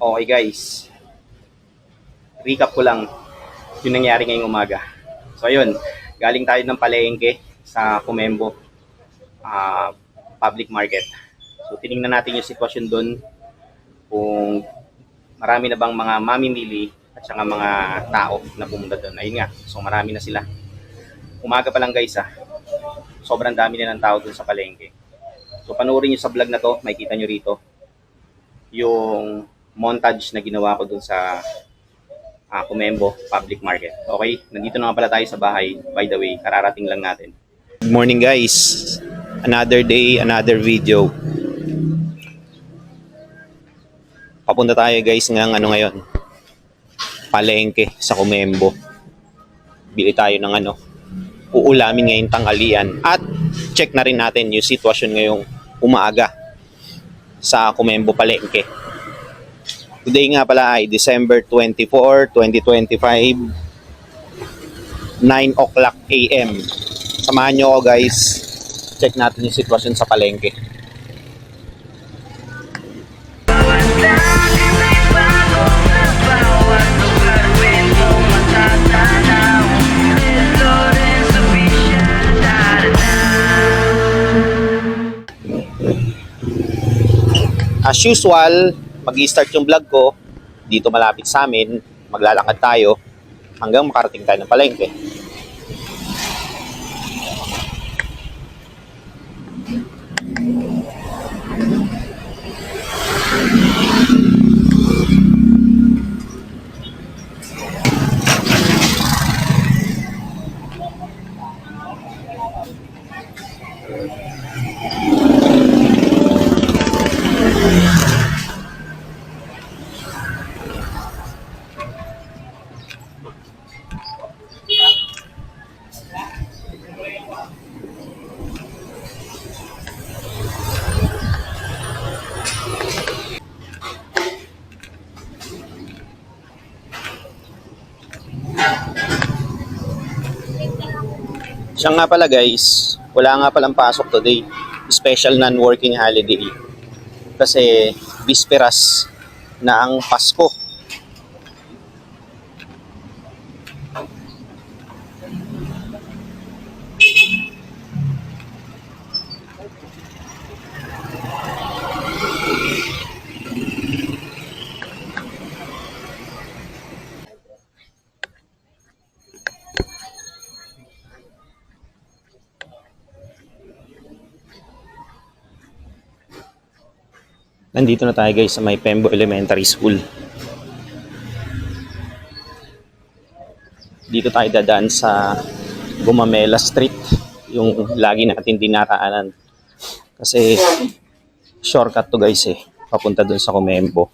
Okay guys, recap ko lang yung nangyari ngayong umaga. So ayun, galing tayo ng palengke sa Comembo public market. So tiningnan natin yung sitwasyon doon, kung marami na bang mga mamimili at saka mga tao na pumunta doon. Ayun nga, so marami na sila. Umaga pa lang guys sobrang dami na ng tao doon sa palengke. So panoorin nyo sa vlog na to, makikita nyo rito yung montage na ginawa ko doon sa Comembo Public Market. Okay, nandito na nga pala tayo sa bahay. By the way, kararating lang natin. Good morning guys. Another day, another video. Papunta tayo guys ng ngayon. Palengke sa Comembo. Bili tayo ng uulamin ngayong tanghalian. At check na rin natin yung sitwasyon ngayong umaga sa Comembo Palengke. Today nga pala ay December 24, 2025, 9 o'clock AM. Samahan nyo ako guys. Check natin yung sitwasyon sa palengke. As usual, mag-i-start yung vlog ko dito malapit sa amin. Maglalakad tayo hanggang makarating tayo ng palengke. Siya nga pala guys, wala nga palang pasok today. Special non-working holiday. Kasi bisperas na ang Pasko. Nandito na tayo guys sa may Pembo Elementary School. Dito tayo dadaan sa Gumamela Street, yung lagi natin dinaraanan. Kasi shortcut to guys papunta dun sa Comembo.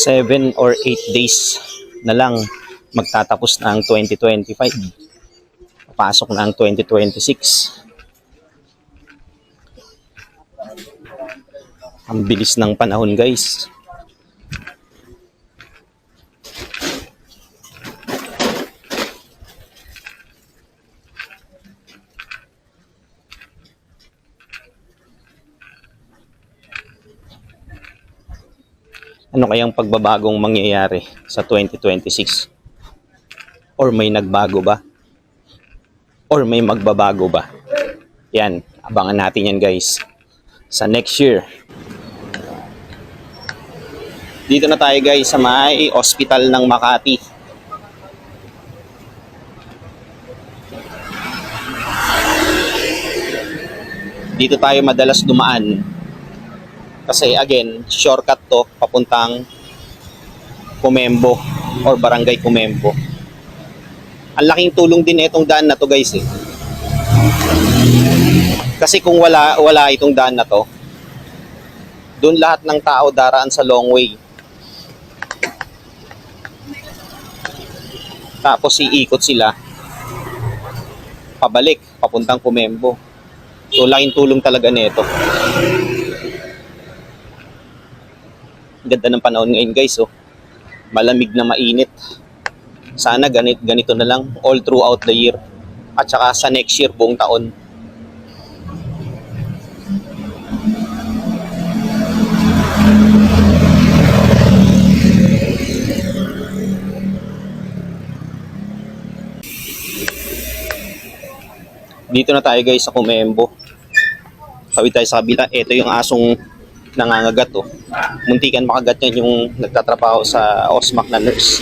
Seven or 8 days na lang magtatapos na ang 2025. Papasok na ang 2026. Ang bilis ng panahon guys. Ano kayang pagbabagong mangyayari sa 2026? Or may nagbago ba? Or may magbabago ba? Yan, abangan natin yan guys sa next year. Dito na tayo guys sa may hospital ng Makati. Dito tayo madalas dumaan. Kasi again, shortcut to papuntang Comembo or Barangay Comembo. Ang laking tulong din itong daan na to guys Kasi kung wala itong daan na to, doon lahat ng tao daraan sa long way. Tapos iikot sila pabalik, papuntang Comembo. So laking tulong talaga nito. Ganda ng panahon ngayon guys, oh. Malamig na mainit. Sana ganito na lang all throughout the year. At saka sa next year, buong taon. Dito na tayo guys sa Comembo. Tawid tayo sa kabila. Ito yung asong nangangagat, oh. Muntikan makagat yan yung nagtatrabaho sa OSMAC na nurse.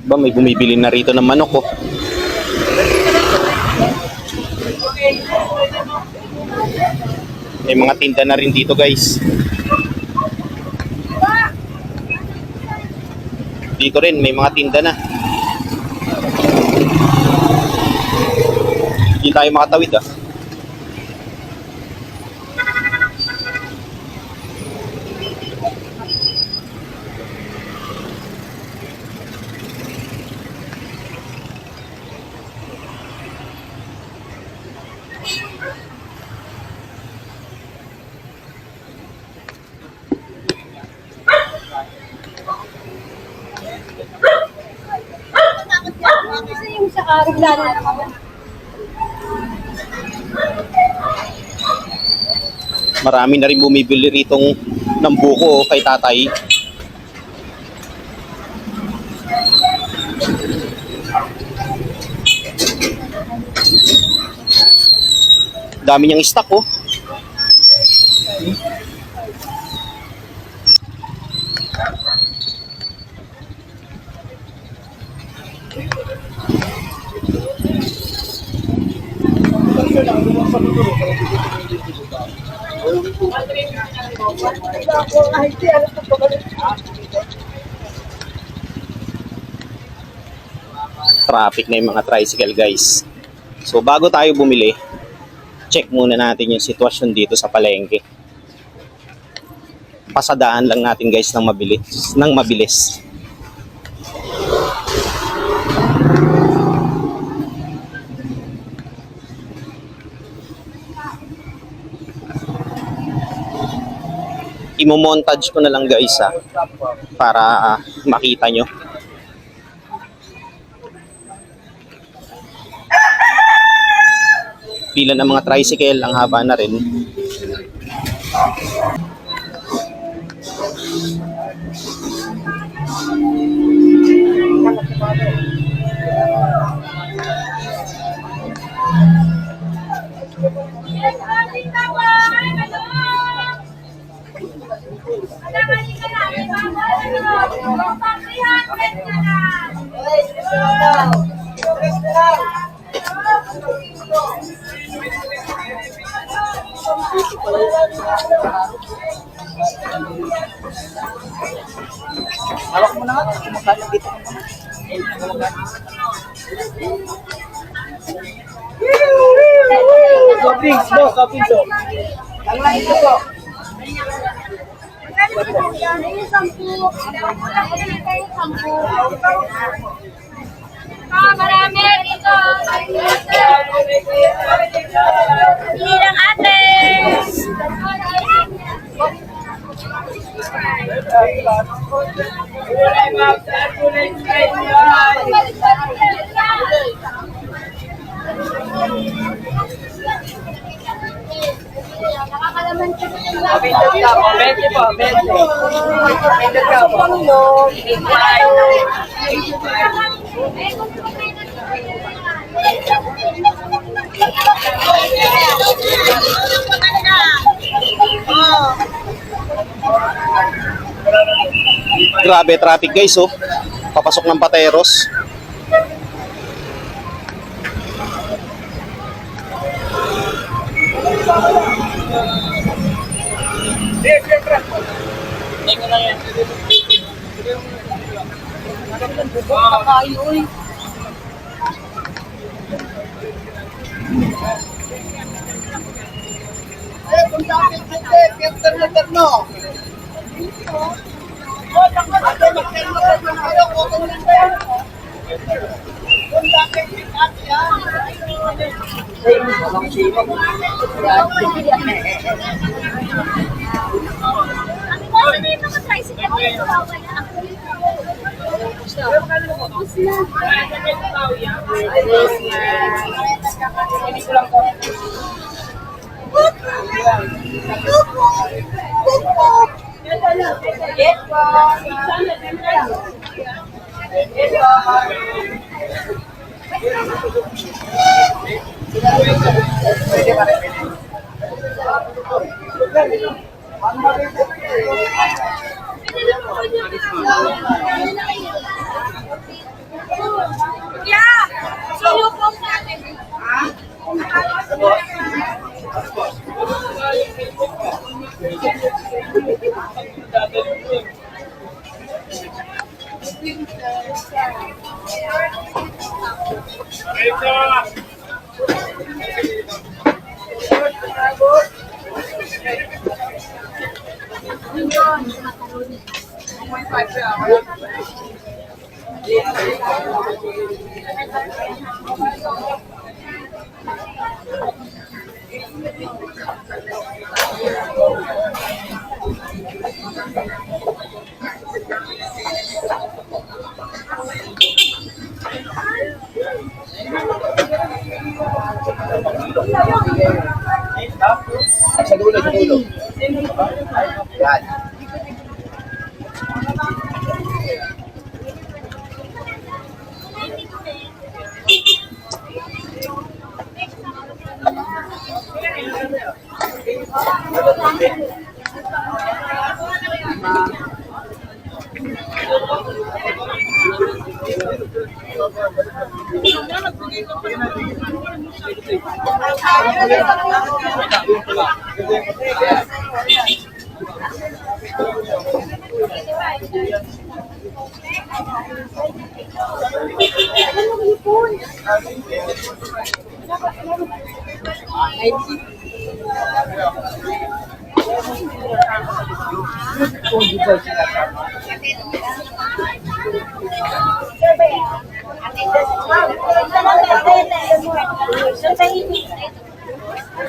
Ba, may bumibili na rito ng manok, oh. May mga tinda na rin dito guys. Dito rin may mga tinda na. Hindi tayo makatawid, ah. Kasi yung sa araw lalo na Marami na rin bumibili ritong ng buko, oh, kay tatay. Dami niyang stock, oh. Traffic na yung mga tricycle guys. So bago tayo bumili, check muna natin yung sitwasyon dito sa palengke. Pasadaan lang natin guys ng mabilis. Imo-montage ko na lang guys, para makita nyo. Pila ng mga tricycle, ang haba na rin. Hawak mo na nga, kumakain dito. Toppings po, toppings po. Langlang ito po. marami dito. Hindi lang ate. Nakakalaman ko na yung 20 po, 20. 20 ka po. Grabe traffic guys, oh. Papasok ng Pateros. Yeah! Sino po natin? Sa dulo, sa dulo. Yan.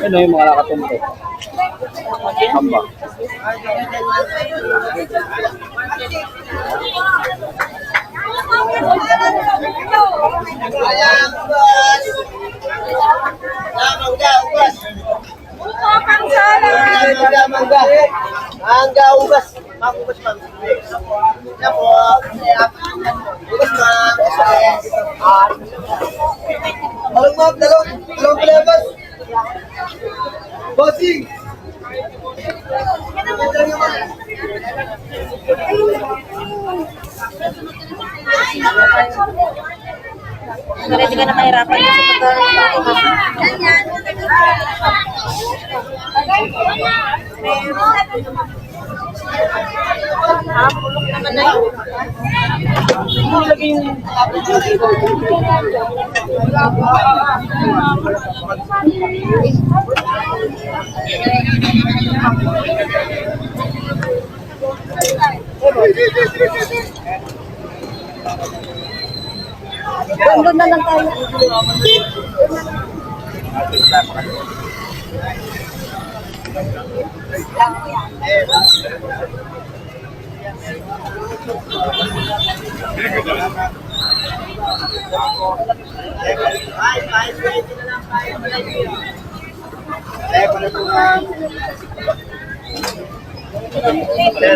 Ano yung mga nakatumbo? Hamba. Mangga ugas. Ugas ma'am. Yan po. Ugas ma'am. Dalawang ma'am. Dalawang palabas. Bossing! Hindi ka na mahirapan kasi pulok naman na yun. Doon na lang tayo.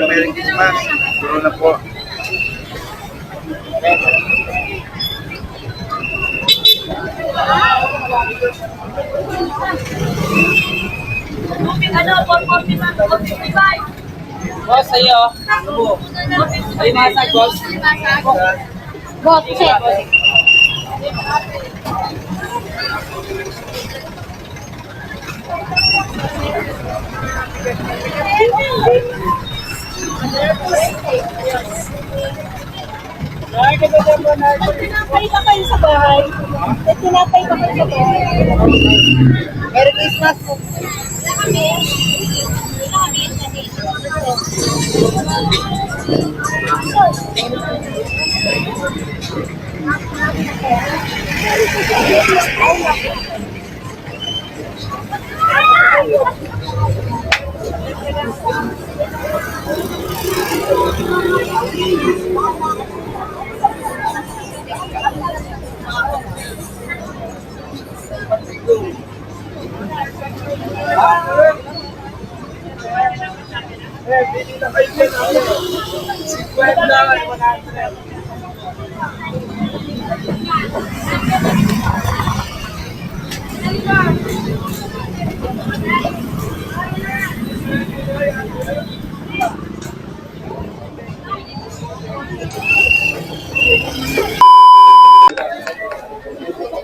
Merry Christmas. Puro na po. Ano, 445. Boss, sa'yo. Ay, masag, boss. Boss, set. Tinapay ba kayo sa bahay? Tinapay ba kayo sa bahay? Merry Christmas po.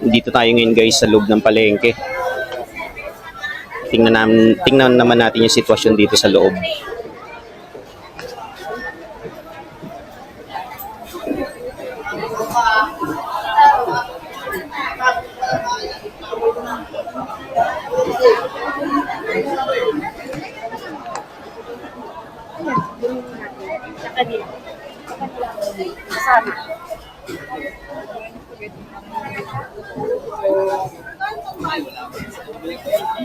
Dito tayo ngayon guys sa loob ng palengke. Tingnan naman natin yung sitwasyon dito sa loob.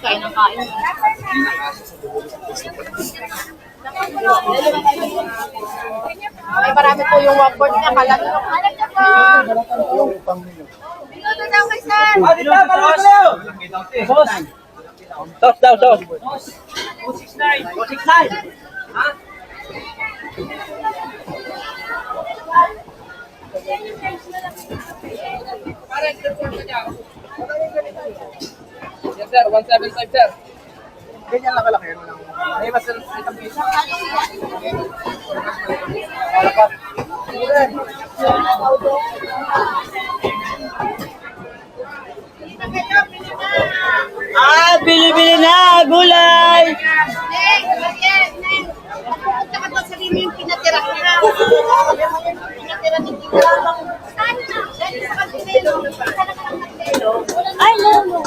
Kain ng kain. Ay, marami po yung one-board niya. Kala nyo. Alam niyo po! Minuto daw kay sir! Tos daw, tos. 269. Yes sir, 175 sir. Ganyan lang kalaki. May mas itang piso. Wala pa. Bili-bili na! Gulay! Neng! Neng! Neng! Pupunta ka doon, sabihin mo yung pinatira ko na. Pinatira ni Tita. Saan na? Dali sa kantino. Saan ka ng kantino? Ay, no, no.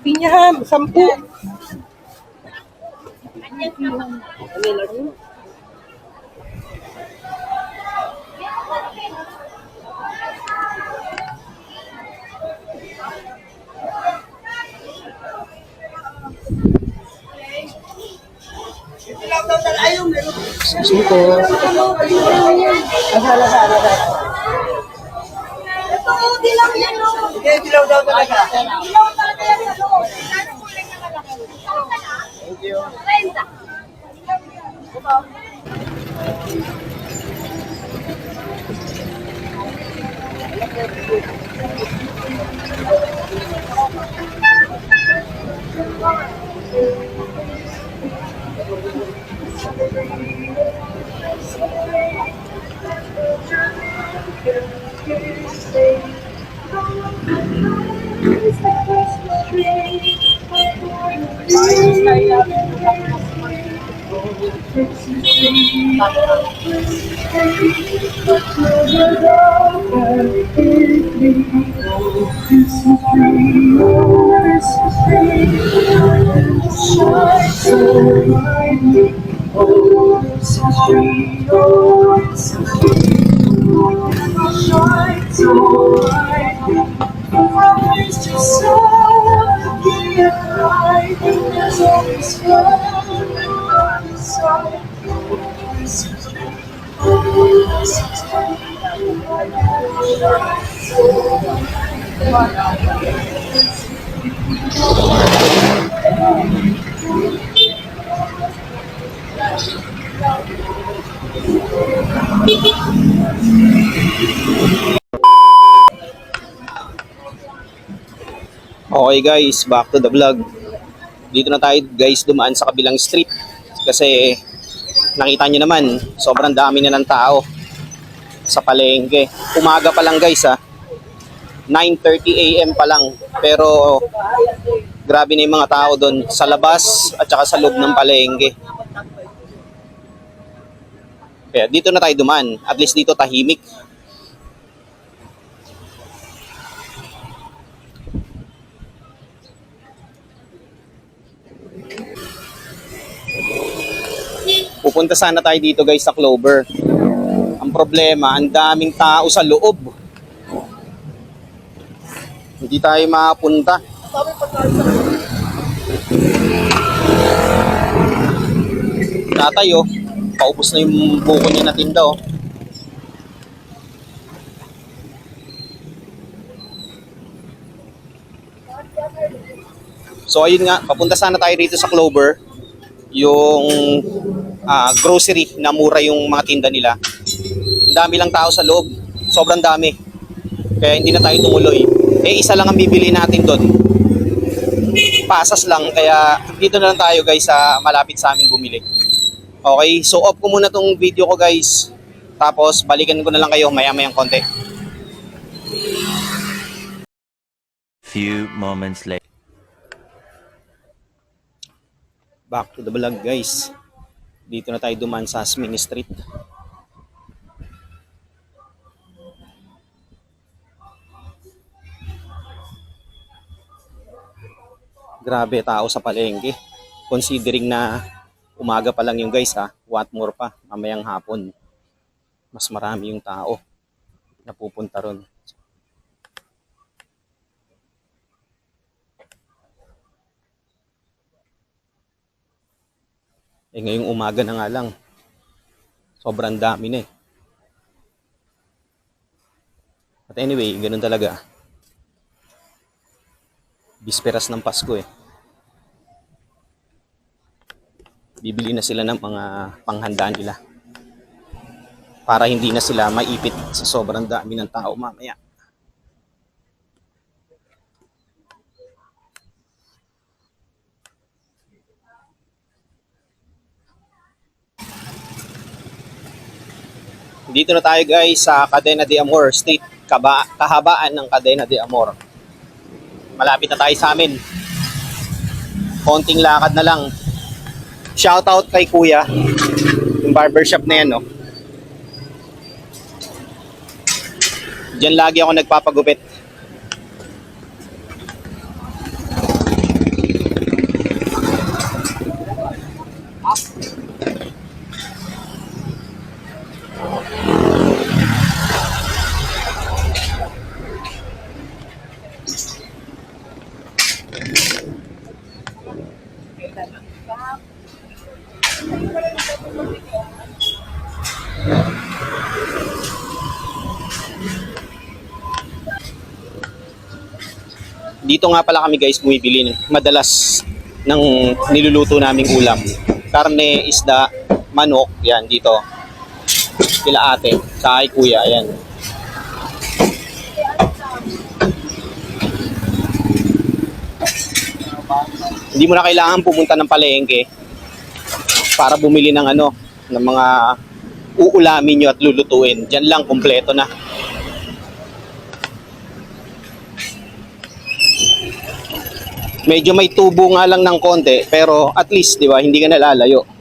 Pinyaham, 10. Ito, di lang yan, no? Sige, dilaw daw talaga. Ilaw talaga yan, no? Ano kulay na malaki? Thank you. 30. Okay guys, back to the vlog. Dito na tayo guys dumaan sa kabilang street kasi nakita nyo naman sobrang dami na ng tao sa palengke. Umaga pa lang guys 9:30 AM pa lang, pero grabe na yung mga tao doon sa labas at saka sa loob ng palengke. Kaya dito na tayo dumaan, at least dito tahimik. Pupunta sana tayo dito guys sa Clover. Ang problema, ang daming tao sa loob. Hindi tayo makapunta. Tatay paubos na yung buko niya na tinda So ayun nga, papunta sana tayo rito sa Clover. Yung grocery na mura yung mga tinda nila. Ang dami lang tao sa loob. Sobrang dami. Kaya hindi na tayo tumuloy. Isa lang ang bibili natin doon. Pasas lang. Kaya dito na lang tayo guys sa malapit sa amin bumili. Okay, so off ko muna tong video ko guys. Tapos balikan ko na lang kayo maya-mayang konti. Few moments later. Back to the vlog guys. Dito na tayo dumaan sa Asmin Street. Grabe tao sa palengke. Considering na umaga pa lang yung guys what more pa, mamayang hapon. Mas marami yung tao na pupunta ron. Ngayong umaga na nga lang, sobrang dami na But anyway, ganun talaga. Bisperas ng Pasko Bibili na sila ng mga panghandaan nila. Para hindi na sila maipit sa sobrang dami ng tao mamaya. Dito na tayo guys sa Cadena de Amor Street, kahabaan ng Cadena de Amor. Malapit na tayo sa amin. Konting lakad na lang. Shoutout kay Kuya, yung barbershop na yan Diyan lagi ako nagpapagupit. Dito nga pala kami guys bumibili madalas ng niluluto naming ulam. Karne, isda, manok, yan dito. Kila ate, sa kay kuya, ayan. Hindi mo na kailangan pumunta ng palengke para bumili ng ng mga uulamin nyo at lulutuin. Diyan lang, kompleto na. Medyo may tubo nga lang ng konti, pero at least, di ba, hindi ka nalalayo.